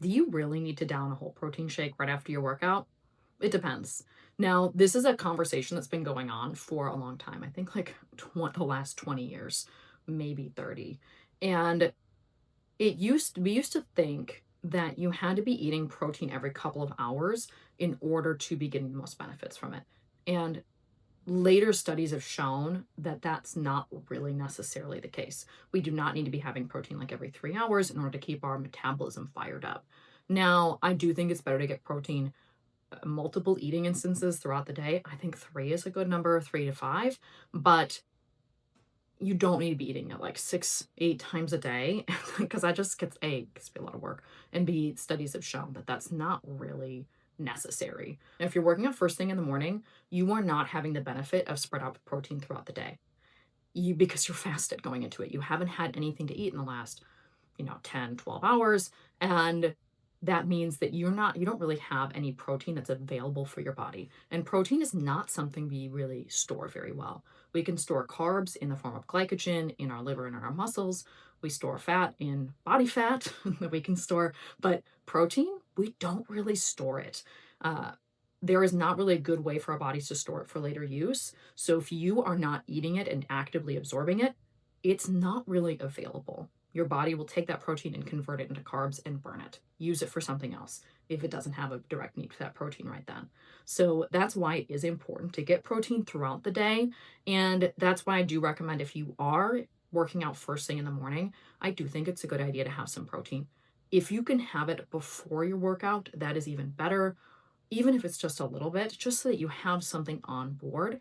Do you really need to down a whole protein shake right after your workout? It depends. Now, this is a conversation that's been going on for a long time. I think like the last 20 years, maybe 30. And we used to think that you had to be eating protein every couple of hours in order to be getting the most benefits from it. And later studies have shown that that's not really necessarily the case. We do not need to be having protein like every 3 hours in order to keep our metabolism fired up. Now, I do think it's better to get protein multiple eating instances throughout the day. I think three is a good number, 3 to 5, but you don't need to be eating it like 6, 8 times a day because that just gets gets to be a lot of work. And B, studies have shown that that's not really necessary. And if you're working out first thing in the morning, you are not having the benefit of spread out protein throughout the day. Because you're fasted going into it. You haven't had anything to eat in the last 10, 12 hours. And that means that you don't really have any protein that's available for your body. And protein is not something we really store very well. We can store carbs in the form of glycogen in our liver and in our muscles. We store fat in body fat that we can store, but protein, we don't really store it. Uh, there is not really a good way for our bodies to store it for later use. So if you are not eating it and actively absorbing it, it's not really available. Your body will take that protein and convert it into carbs and burn it, use it for something else if it doesn't have a direct need for that protein right then. So that's why it is important to get protein throughout the day. And that's why I do recommend, if you are working out first thing in the morning, I do think it's a good idea to have some protein. If you can have it before your workout, that is even better, even if it's just a little bit, just so that you have something on board.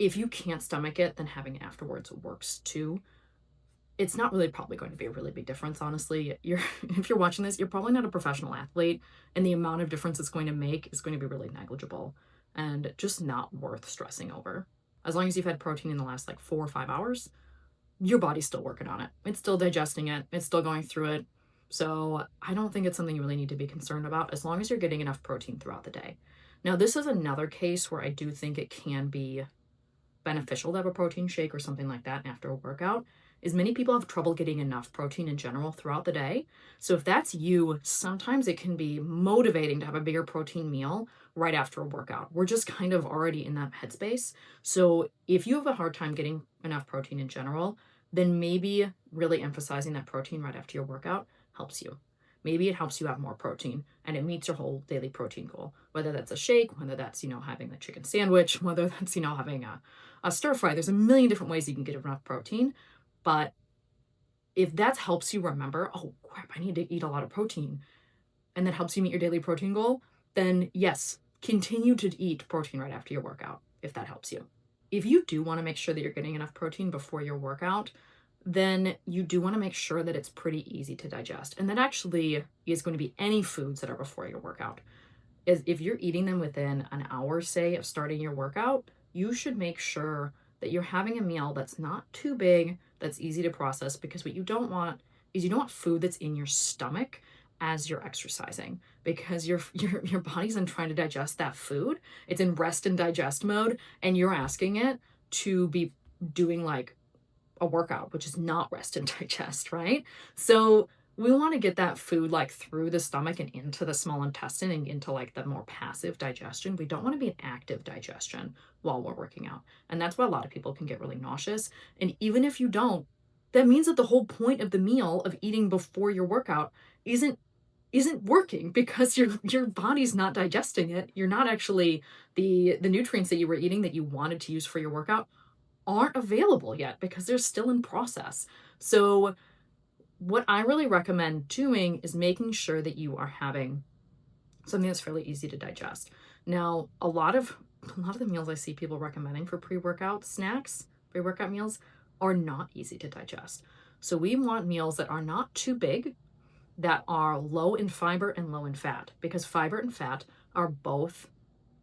If you can't stomach it, then having it afterwards works too. It's not really probably going to be a really big difference, honestly. If you're watching this, you're probably not a professional athlete, and the amount of difference it's going to make is going to be really negligible and just not worth stressing over. As long as you've had protein in the last like 4 or 5 hours, your body's still working on it. It's still digesting it, it's still going through it. So I don't think it's something you really need to be concerned about as long as you're getting enough protein throughout the day. Now, this is another case where I do think it can be beneficial to have a protein shake or something like that after a workout, is many people have trouble getting enough protein in general throughout the day. So if that's you, sometimes it can be motivating to have a bigger protein meal right after a workout. We're just kind of already in that headspace. So if you have a hard time getting enough protein in general, then maybe really emphasizing that protein right after your workout helps you. Maybe it helps you have more protein and it meets your whole daily protein goal, whether that's a shake, whether that's, having the chicken sandwich, whether that's, having a stir fry. There's a million different ways you can get enough protein. But if that helps you remember, oh crap, I need to eat a lot of protein, and that helps you meet your daily protein goal, then yes, continue to eat protein right after your workout if that helps you. If you do want to make sure that you're getting enough protein before your workout, then you do want to make sure that it's pretty easy to digest. And that actually is going to be any foods that are before your workout. Is if you're eating them within an hour, say, of starting your workout, you should make sure that you're having a meal that's not too big, that's easy to process, because what you don't want is you don't want food that's in your stomach as you're exercising, because your body's in trying to digest that food. It's in rest and digest mode, and you're asking it to be doing like a workout, which is not rest and digest, right? So we want to get that food like through the stomach and into the small intestine and into like the more passive digestion. We don't want to be an active digestion while we're working out. And that's why a lot of people can get really nauseous. And even if you don't, that means that the whole point of the meal of eating before your workout isn't working, because your body's not digesting it. You're not actually the nutrients that you were eating that you wanted to use for your workout aren't available yet because they're still in process. So what I really recommend doing is making sure that you are having something that's fairly easy to digest. Now, a lot of the meals I see people recommending for pre-workout snacks, pre-workout meals, are not easy to digest. So we want meals that are not too big, that are low in fiber and low in fat, because fiber and fat are both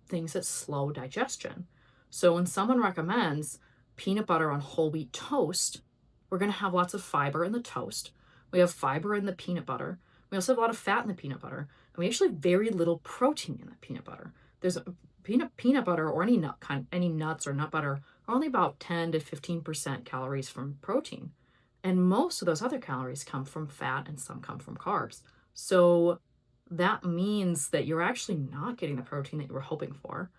things that slow digestion. So when someone recommends peanut butter on whole wheat toast, we're going to have lots of fiber in the toast. We have fiber in the peanut butter. We also have a lot of fat in the peanut butter. And we actually have very little protein in the peanut butter. There's a peanut butter or any nuts or nut butter are only about 10 to 15% calories from protein. And most of those other calories come from fat and some come from carbs. So that means that you're actually not getting the protein that you were hoping for,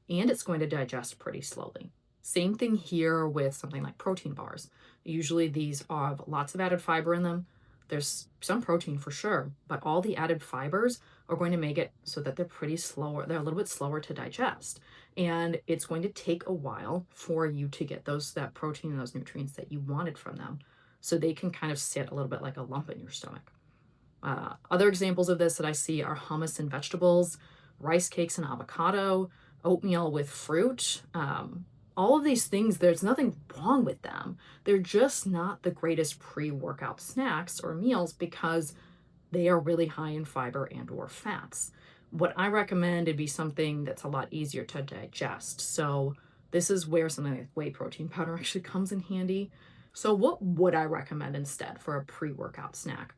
and it's going to digest pretty slowly. Same thing here with something like protein bars. Usually these have lots of added fiber in them. There's some protein for sure, but all the added fibers are going to make it so that they're pretty slower. They're a little bit slower to digest. And it's going to take a while for you to get that protein and those nutrients that you wanted from them. So they can kind of sit a little bit like a lump in your stomach. Other examples of this that I see are hummus and vegetables, rice cakes and avocado, oatmeal with fruit. All of these things, there's nothing wrong with them. They're just not the greatest pre-workout snacks or meals because they are really high in fiber and or fats. What I recommend would be something that's a lot easier to digest. So this is where something like whey protein powder actually comes in handy. So what would I recommend instead for a pre-workout snack?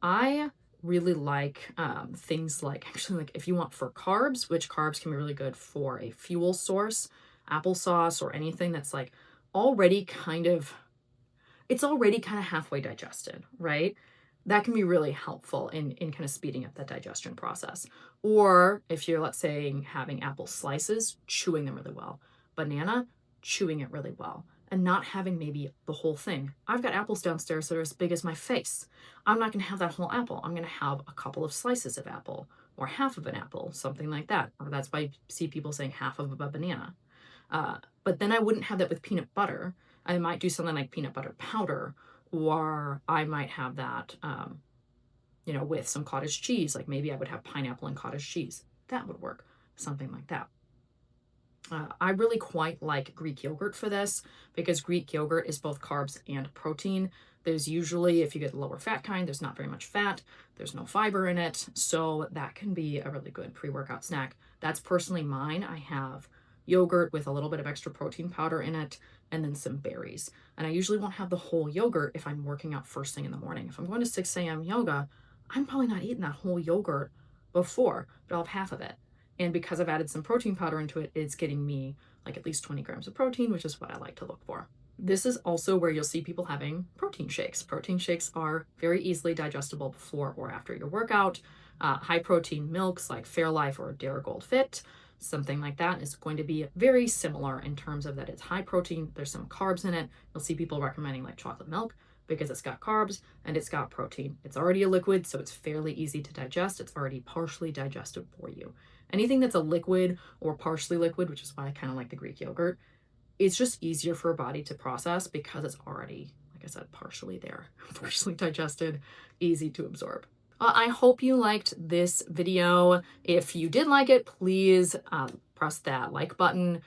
I really like things like, actually, like if you want for carbs, which carbs can be really good for a fuel source, applesauce or anything that's like already kind of, it's already kind of halfway digested, right? That can be really helpful in kind of speeding up that digestion process. Or if you're, let's say, having apple slices, chewing them really well. Banana, chewing it really well. And not having maybe the whole thing. I've got apples downstairs that are as big as my face. I'm not going to have that whole apple. I'm going to have a couple of slices of apple or half of an apple, something like that. Or that's why I see people saying half of a banana. But then I wouldn't have that with peanut butter. I might do something like peanut butter powder, or I might have that, with some cottage cheese. Like maybe I would have pineapple and cottage cheese. That would work, something like that. I really quite like Greek yogurt for this because Greek yogurt is both carbs and protein. There's usually, if you get the lower fat kind, there's not very much fat. There's no fiber in it. So that can be a really good pre-workout snack. That's personally mine. I have yogurt with a little bit of extra protein powder in it and then some berries. And I usually won't have the whole yogurt if I'm working out first thing in the morning. If I'm going to 6 a.m. yoga, I'm probably not eating that whole yogurt before, but I'll have half of it. And because I've added some protein powder into it, it's getting me like at least 20 grams of protein, which is what I like to look for. This is also where you'll see people having protein shakes. Protein shakes are very easily digestible before or after your workout. High protein milks like Fairlife or Darigold Fit, something like that is going to be very similar in terms of that it's high protein. There's some carbs in it. You'll see people recommending like chocolate milk because it's got carbs and it's got protein. It's already a liquid, so it's fairly easy to digest. It's already partially digested for you. Anything that's a liquid or partially liquid, which is why I kind of like the Greek yogurt, it's just easier for a body to process because it's already, like I said, partially there, partially digested, easy to absorb. I hope you liked this video. If you did like it, please press that like button,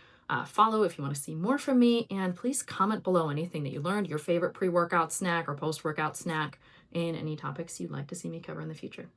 follow if you want to see more from me, and please comment below anything that you learned, your favorite pre-workout snack or post-workout snack, and any topics you'd like to see me cover in the future.